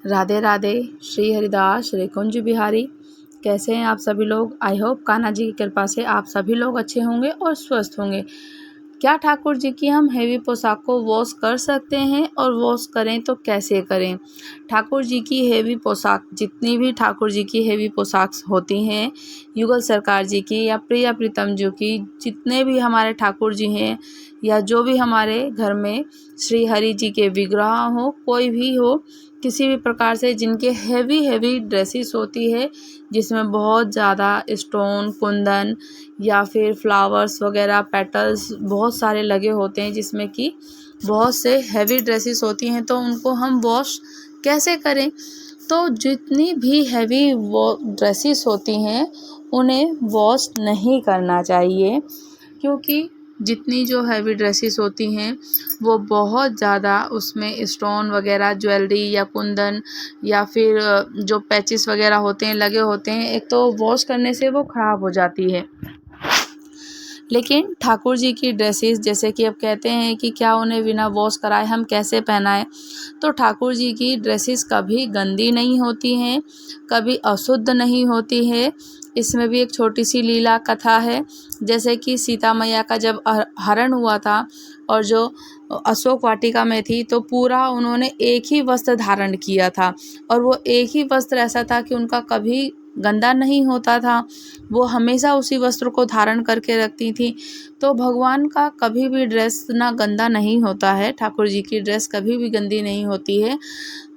राधे राधे। श्री हरिदास श्री कुंज बिहारी। कैसे हैं आप सभी लोग? आई होप कान्हा जी की कृपा से आप सभी लोग अच्छे होंगे और स्वस्थ होंगे। क्या ठाकुर जी की हम हेवी पोशाक को वॉश कर सकते हैं, और वॉश करें तो कैसे करें? ठाकुर जी की हेवी पोशाक, जितनी भी ठाकुर जी की हेवी पोशाक होती हैं, युगल सरकार जी की या प्रिया प्रीतम जी की, जितने भी हमारे ठाकुर जी हैं या जो भी हमारे घर में श्री हरि जी के विग्रह हो, कोई भी हो, किसी भी प्रकार से जिनके हेवी ड्रेसेस होती है, जिसमें बहुत ज़्यादा स्टोन, कुंदन या फिर फ्लावर्स वगैरह, पेटल्स बहुत सारे लगे होते हैं, जिसमें कि बहुत से हेवी ड्रेसेस होती हैं, तो उनको हम वॉश कैसे करें? तो जितनी भी हेवी वो ड्रेसेस होती हैं, उन्हें वॉश नहीं करना चाहिए, क्योंकि जितनी जो हैवी ड्रेसेस होती हैं वो बहुत ज़्यादा उसमें स्टोन वगैरह, ज्वेलरी या कुंदन या फिर जो पैचेस वगैरह होते हैं लगे होते हैं, एक तो वॉश करने से वो ख़राब हो जाती है। लेकिन ठाकुर जी की ड्रेसेस, जैसे कि अब कहते हैं कि क्या उन्हें बिना वॉश कराए हम कैसे पहनाएं, तो ठाकुर जी की ड्रेसेस कभी गंदी नहीं होती हैं, कभी अशुद्ध नहीं होती है। इसमें भी एक छोटी सी लीला कथा है। जैसे कि सीता मैया का जब हरण हुआ था और जो अशोक वाटिका में थी, तो पूरा उन्होंने एक ही वस्त्र धारण किया था, और वो एक ही वस्त्र ऐसा था कि उनका कभी गंदा नहीं होता था। वो हमेशा उसी वस्त्र को धारण करके रखती थी। तो भगवान का कभी भी ड्रेस ना गंदा नहीं होता है, ठाकुर जी की ड्रेस कभी भी गंदी नहीं होती है।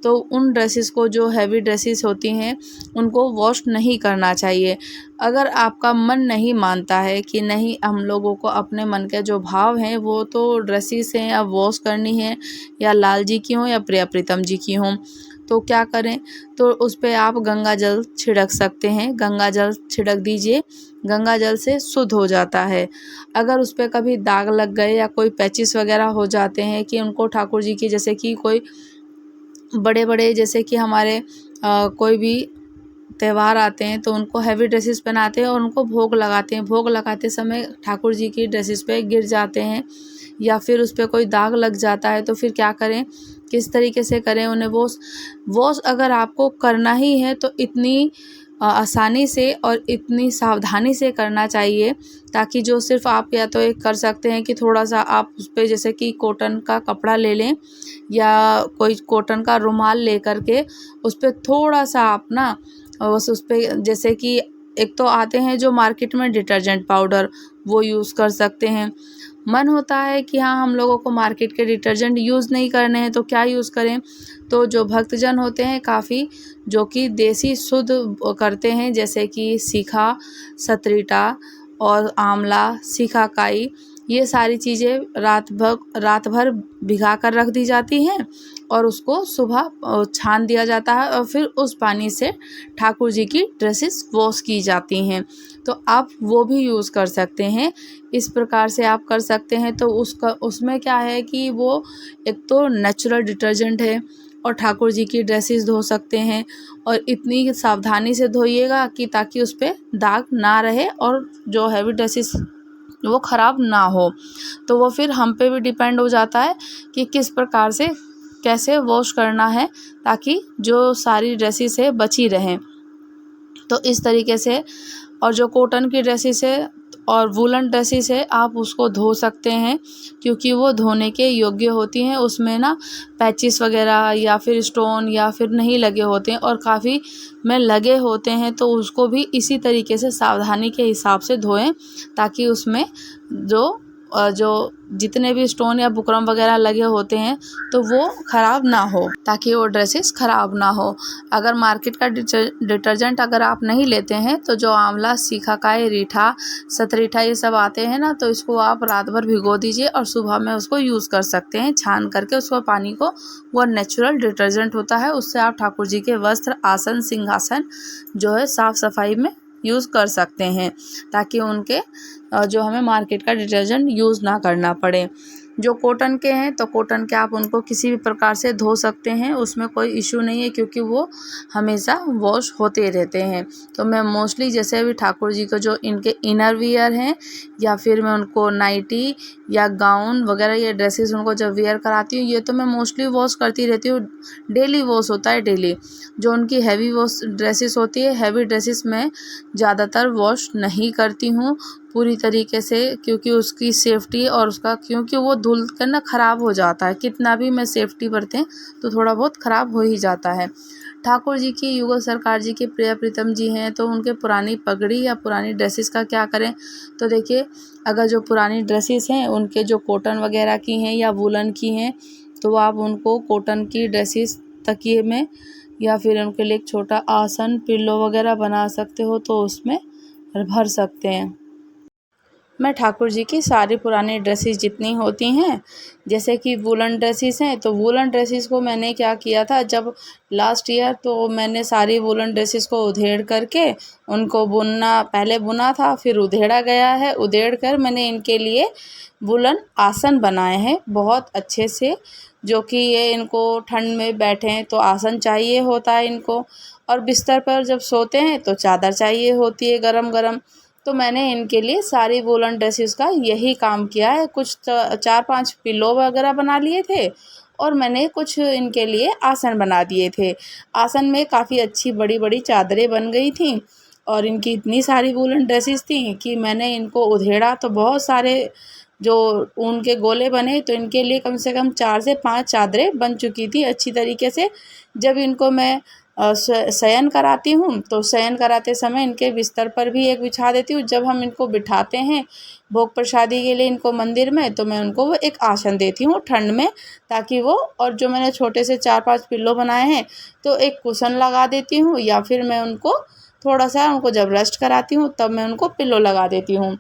तो उन ड्रेसेस को, जो हैवी ड्रेसेस होती हैं, उनको वॉश नहीं करना चाहिए। अगर आपका मन नहीं मानता है कि नहीं, हम लोगों को अपने मन के जो भाव हैं वो तो ड्रेसेस हैं अब वॉश करनी है, या लाल जी की हों या प्रिया प्रीतम जी की हों, तो क्या करें? तो उस पर आप गंगा जल छिड़क सकते हैं। गंगा जल छिड़क दीजिए, गंगा जल से शुद्ध हो जाता है। अगर उस पर कभी दाग लग गए या कोई पैचेस वगैरह हो जाते हैं कि उनको ठाकुर जी की, जैसे कि कोई बड़े बड़े, जैसे कि हमारे कोई भी त्यौहार आते हैं तो उनको हैवी ड्रेसेस पहनाते हैं और उनको भोग लगाते हैं। भोग लगाते समय ठाकुर जी की ड्रेसेस पे गिर जाते हैं या फिर उस पर कोई दाग लग जाता है, तो फिर क्या करें, किस तरीके से करें उन्हें वॉश अगर आपको करना ही है तो इतनी आसानी से और इतनी सावधानी से करना चाहिए, ताकि जो सिर्फ आप या तो एक कर सकते हैं कि थोड़ा सा आप उस पर, जैसे कि कॉटन का कपड़ा ले लें या कोई कॉटन का रुमाल ले करके उस पर थोड़ा सा आप ना बस उस पर, जैसे कि एक तो आते हैं जो मार्केट में डिटर्जेंट पाउडर, वो यूज़ कर सकते हैं। मन होता है कि हाँ, हम लोगों को मार्केट के डिटर्जेंट यूज़ नहीं करने हैं, तो क्या यूज़ करें? तो जो भक्तजन होते हैं काफ़ी, जो कि देसी शुद्ध करते हैं, जैसे कि सीखा, सतरीटा और आंवला, सीखाकाई, ये सारी चीज़ें रात भर भिगा कर रख दी जाती हैं और उसको सुबह छान दिया जाता है, और फिर उस पानी से ठाकुर जी की ड्रेसेस वॉश की जाती हैं। तो आप वो भी यूज़ कर सकते हैं। इस प्रकार से आप कर सकते हैं। तो उसमें क्या है कि वो एक तो नेचुरल डिटर्जेंट है और ठाकुर जी की ड्रेसेस धो सकते हैं, और इतनी सावधानी से धोइएगा कि ताकि उस पर दाग ना रहे और जो हैवी ड्रेसेस वो ख़राब ना हो। तो वो फिर हम पे भी डिपेंड हो जाता है कि किस प्रकार से कैसे वॉश करना है, ताकि जो सारी ड्रेसेस है बची रहें। तो इस तरीके से, और जो कॉटन की ड्रेसेस है और वूलन ड्रेसेस है, आप उसको धो सकते हैं, क्योंकि वो धोने के योग्य होती हैं। उसमें ना पैचेस वगैरह या फिर स्टोन या फिर नहीं लगे होते हैं, और काफ़ी में लगे होते हैं, तो उसको भी इसी तरीके से सावधानी के हिसाब से धोएं, ताकि उसमें जो जितने भी स्टोन या बुकरम वगैरह लगे होते हैं तो वो ख़राब ना हो, ताकि वो ड्रेसेस ख़राब ना हो। अगर मार्केट का डिटर्जेंट अगर आप नहीं लेते हैं, तो जो आंवला, सीखाकाई, रीठा, सतरीठा, ये सब आते हैं ना, तो इसको आप रात भर भिगो दीजिए और सुबह में उसको यूज़ कर सकते हैं छान करके उसको पानी को। वो नेचुरल डिटर्जेंट होता है, उससे आप ठाकुर जी के वस्त्र, आसन, सिंहासन जो है साफ़ सफाई में यूज़ कर सकते हैं, ताकि उनके जो हमें मार्केट का डिटर्जेंट यूज़ ना करना पड़े। जो कॉटन के हैं तो कॉटन के आप उनको किसी भी प्रकार से धो सकते हैं, उसमें कोई इशू नहीं है, क्योंकि वो हमेशा वॉश होते रहते हैं। तो मैं मोस्टली जैसे अभी ठाकुर जी को जो इनके इनर वियर हैं या फिर मैं उनको नाइटी या गाउन वगैरह ये ड्रेसेस उनको जब वियर कराती हूँ, ये तो मैं मोस्टली वॉश करती रहती हूँ, डेली वॉश होता है डेली। जो उनकी हैवी वॉश ड्रेसेस होती है, हैवी ड्रेसेस मैं ज़्यादातर वॉश नहीं करती हूँ पूरी तरीके से, क्योंकि उसकी सेफ्टी और उसका, क्योंकि वो धुल कर ना ख़राब हो जाता है, कितना भी मैं सेफ्टी बरतें तो थोड़ा बहुत ख़राब हो ही जाता है। ठाकुर जी की युगल सरकार जी के प्रिय प्रीतम जी हैं, तो उनके पुरानी पगड़ी या पुरानी ड्रेसेस का क्या करें। तो देखिए, अगर जो पुरानी ड्रेसेस हैं उनके जो कॉटन वगैरह की हैं या वूलन की हैं, तो आप उनको कॉटन की ड्रेसेस तकिए में या फिर उनके लिए एक छोटा आसन पिल्लो वगैरह बना सकते हो, तो उसमें भर सकते हैं। मैं ठाकुर जी की सारी पुरानी ड्रेसेस जितनी होती हैं, जैसे कि वूलन ड्रेसेस हैं, तो वूलन ड्रेसेस को मैंने क्या किया था, जब लास्ट ईयर तो मैंने सारी वूलन ड्रेसेस को उधेड़ करके उनको बुनना, पहले बुना था फिर उधेड़ा गया है, उधेड़ कर मैंने इनके लिए वूलन आसन बनाए हैं बहुत अच्छे से, जो कि ये इनको ठंड में बैठें तो आसन चाहिए होता है इनको, और बिस्तर पर जब सोते हैं तो चादर चाहिए होती है गरम गरम। तो मैंने इनके लिए सारी वूलन ड्रेसेस का यही काम किया है। कुछ 4-5 पिल्लो वगैरह बना लिए थे और मैंने कुछ इनके लिए आसन बना दिए थे। आसन में काफ़ी अच्छी बड़ी बड़ी चादरें बन गई थी और इनकी इतनी सारी वूलन ड्रेसेस थी कि मैंने इनको उधेड़ा तो बहुत सारे जो ऊन के गोले बने, तो इनके लिए कम से कम 4 से 5 चादरें बन चुकी थी अच्छी तरीके से। जब इनको मैं शयन कराती हूँ तो शयन कराते समय इनके बिस्तर पर भी एक बिछा देती हूँ। जब हम इनको बिठाते हैं भोग प्रसादी के लिए इनको मंदिर में, तो मैं उनको वो एक आसन देती हूँ ठंड में, ताकि वो, और जो मैंने छोटे से 4-5 पिल्लो बनाए हैं तो एक कुशन लगा देती हूँ, या फिर मैं उनको थोड़ा सा उनको जब रेस्ट कराती हूँ तब मैं उनको पिल्लो लगा देती हूँ।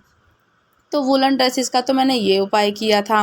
तो वूलन ड्रेसेस का तो मैंने ये उपाय किया था।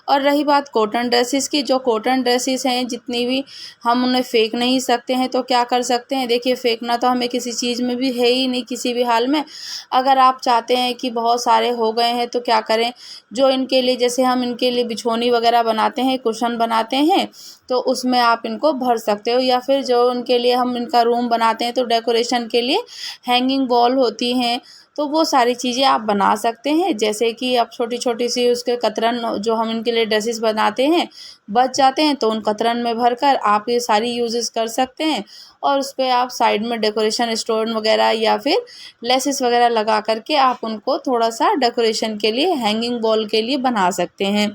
और रही बात कॉटन ड्रेसेस की, जो कॉटन ड्रेसेस हैं जितनी भी, हम उन्हें फेंक नहीं सकते हैं, तो क्या कर सकते हैं, देखिए फेंकना तो हमें किसी चीज़ में भी है ही नहीं किसी भी हाल में। अगर आप चाहते हैं कि बहुत सारे हो गए हैं तो क्या करें, जो इनके लिए, जैसे हम इनके लिए बिछोनी वगैरह बनाते हैं, कुशन बनाते हैं, तो उसमें आप इनको भर सकते हो, या फिर जो उनके लिए हम इनका रूम बनाते हैं तो डेकोरेशन के लिए हैंगिंग वॉल होती हैं, तो वो सारी चीज़ें आप बना सकते हैं। जैसे कि आप छोटी छोटी सी उसके कतरन, जो हम इनके लिए ड्रेसेस बनाते हैं, बच जाते हैं तो उन कतरन में भरकर आप ये सारी यूजेस कर सकते हैं, और उस पर आप साइड में डेकोरेशन स्टोन वगैरह या फिर लेसेस वगैरह लगा करके आप उनको थोड़ा सा डेकोरेशन के लिए, हैंगिंग वॉल के लिए बना सकते हैं।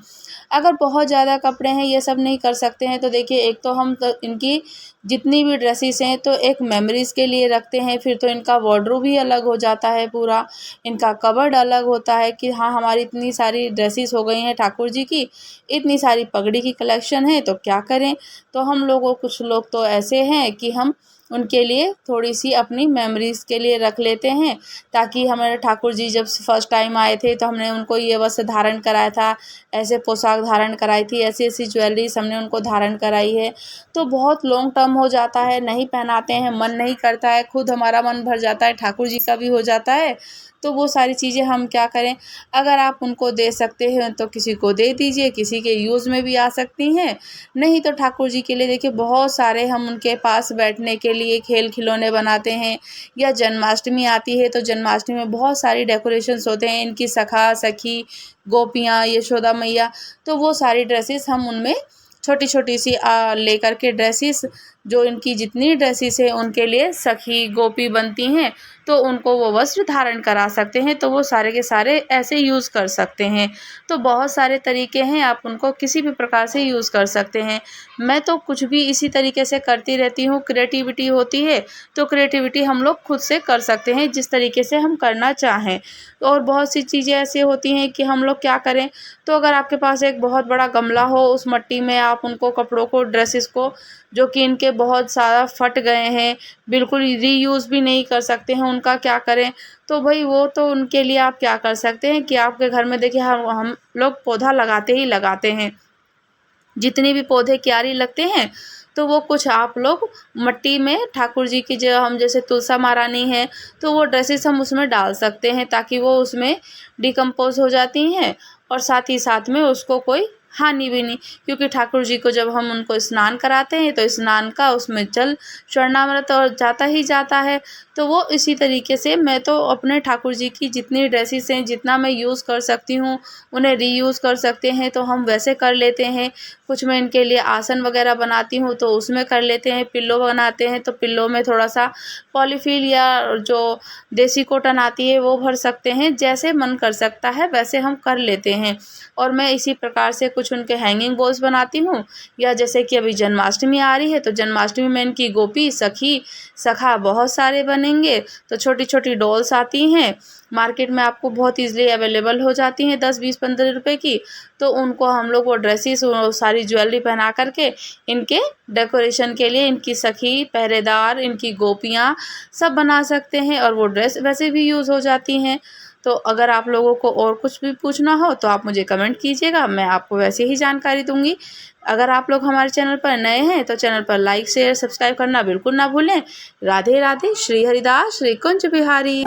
अगर बहुत ज़्यादा कपड़े हैं, ये सब नहीं कर सकते हैं, तो देखिए एक तो हम तो इनकी जितनी भी ड्रेसेस हैं तो एक मेमोरीज़ के लिए रखते हैं, फिर तो इनका वार्डरोब भी अलग हो जाता है पूरा, इनका कबर्ड अलग होता है कि हाँ हमारी इतनी सारी ड्रेसेस हो गई हैं ठाकुर जी की, इतनी सारी पगड़ी की कलेक्शन है, तो क्या करें। तो हम लोगों, कुछ लोग तो ऐसे हैं कि हम उनके लिए थोड़ी सी अपनी मेमोरीज़ के लिए रख लेते हैं, ताकि हमारे ठाकुर जी जब फर्स्ट टाइम आए थे तो हमने उनको ये वस्त्र धारण कराया था, ऐसे पोशाक धारण कराई थी, ऐसी ऐसी ज्वेलरीज हमने उनको धारण कराई है, तो बहुत लॉन्ग टर्म हो जाता है, नहीं पहनाते हैं, मन नहीं करता है, खुद हमारा मन भर जाता है, ठाकुर जी का भी हो जाता है। तो वो सारी चीज़ें हम क्या करें, अगर आप उनको दे सकते हैं तो किसी को दे दीजिए, किसी के यूज़ में भी आ सकती हैं। नहीं तो ठाकुर जी के लिए देखिए बहुत सारे हम उनके पास बैठने के लिए खेल खिलौने बनाते हैं, या जन्माष्टमी आती है तो जन्माष्टमी में बहुत सारी डेकोरेशंस होते हैं, इनकी सखा सखी, गोपियाँ, यशोदा मैया, तो वो सारी ड्रेसेस हम उनमें छोटी छोटी सी लेकर के ड्रेसेस, जो इनकी जितनी ड्रेसेस है उनके लिए सखी गोपी बनती हैं, तो उनको वो वस्त्र धारण करा सकते हैं, तो वो सारे के सारे ऐसे यूज़ कर सकते हैं। तो बहुत सारे तरीके हैं, आप उनको किसी भी प्रकार से यूज़ कर सकते हैं। मैं तो कुछ भी इसी तरीके से करती रहती हूँ, क्रिएटिविटी होती है तो क्रिएटिविटी हम लोग खुद से कर सकते हैं जिस तरीके से हम करना चाहें। और बहुत सी चीज़ें ऐसी होती हैं कि हम लोग क्या करें, तो अगर आपके पास एक बहुत बड़ा गमला हो, उस मट्टी में आप उनको कपड़ों को, ड्रेसेस को, जो कि इनके बहुत सारा फट गए हैं, बिल्कुल रीयूज़ भी नहीं कर सकते हैं, उनका क्या करें। तो भाई वो तो उनके लिए आप क्या कर सकते हैं कि आपके घर में देखिए हम लोग पौधा लगाते ही लगाते हैं, जितने भी पौधे क्यारी लगते हैं तो वो कुछ आप लोग मट्टी में ठाकुर जी की, जो हम जैसे तुलसा महारानी है तो वो ड्रेसेस हम उसमें डाल सकते हैं, ताकि वो उसमें डिकम्पोज हो जाती हैं और साथ ही साथ में उसको कोई हानि भी नहीं, क्योंकि ठाकुर जी को जब हम उनको स्नान कराते हैं तो स्नान का उसमें जल स्वर्णामृत और जाता ही जाता है। तो वो इसी तरीके से मैं तो अपने ठाकुर जी की जितनी ड्रेसेस हैं, जितना मैं यूज़ कर सकती हूँ, उन्हें रीयूज़ कर सकते हैं तो हम वैसे कर लेते हैं। कुछ मैं इनके लिए आसन वगैरह बनाती हूँ तो उसमें कर लेते हैं, पिल्लो बनाते हैं तो पिल्लो में थोड़ा सा पॉलीफिल या जो देसी कॉटन आती है वो भर सकते हैं। जैसे मन कर सकता है वैसे हम कर लेते हैं। और मैं इसी प्रकार से कुछ उनके हैंगिंग बॉल्स बनाती हूँ, या जैसे कि अभी जन्माष्टमी आ रही है तो जन्माष्टमी में इनकी गोपी, सखी, सखा बहुत सारे बनेंगे। तो छोटी छोटी डॉल्स आती हैं मार्केट में, आपको बहुत ईजिली अवेलेबल हो जाती हैं 10, 20, 15 रुपए की। तो उनको हम लोग वो ड्रेसेस, वो सारी ज्वेलरी पहना करके इनके डेकोरेशन के लिए इनकी सखी, पहरेदार, इनकी गोपियाँ सब बना सकते हैं और वो ड्रेस वैसे भी यूज़ हो जाती हैं। तो अगर आप लोगों को और कुछ भी पूछना हो तो आप मुझे कमेंट कीजिएगा, मैं आपको वैसे ही जानकारी दूंगी। अगर आप लोग हमारे चैनल पर नए हैं तो चैनल पर लाइक, शेयर, सब्सक्राइब करना बिल्कुल ना भूलें। राधे राधे। श्री हरिदास, श्री कुंज बिहारी।